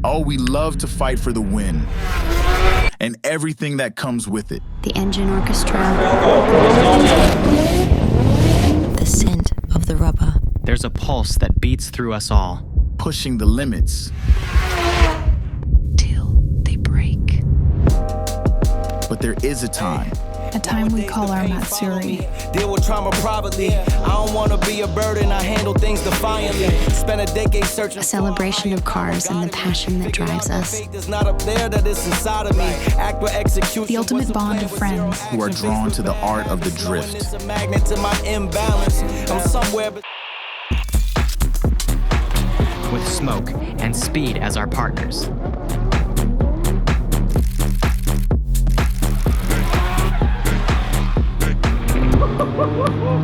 Oh, we love to fight for the win and everything that comes with it. The engine orchestra. The scent of the rubber. There's a pulse that beats through us all. Pushing the limits. Till they break. But there is a time. A time we call our Matsuri. Deal with trauma privately. I don't want to be a burden. I handle things defiantly. Spend a decade searching. A celebration of cars and the passion that drives us. It's not up there, that is inside of me. Act with execution. The ultimate bond of friends. Who are drawn to the art of the drift. It's a magnet to my imbalance. I'm somewhere but With smoke and speed as our partners.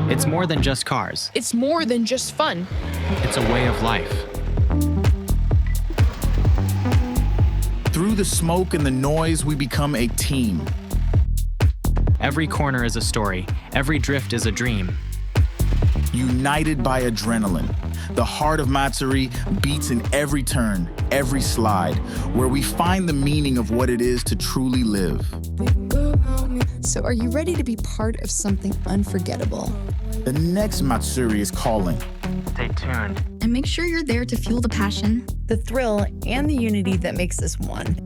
It's more than just cars. It's more than just fun. It's a way of life. Through the smoke and the noise, we become a team. Every corner is a story. Every drift is a dream. United by adrenaline. The heart of Matsuri beats in every turn, every slide, where we find the meaning of what it is to truly live. So are you ready to be part of something unforgettable? The next Matsuri is calling. Stay tuned. And make sure you're there to fuel the passion. The thrill and the unity that makes us one.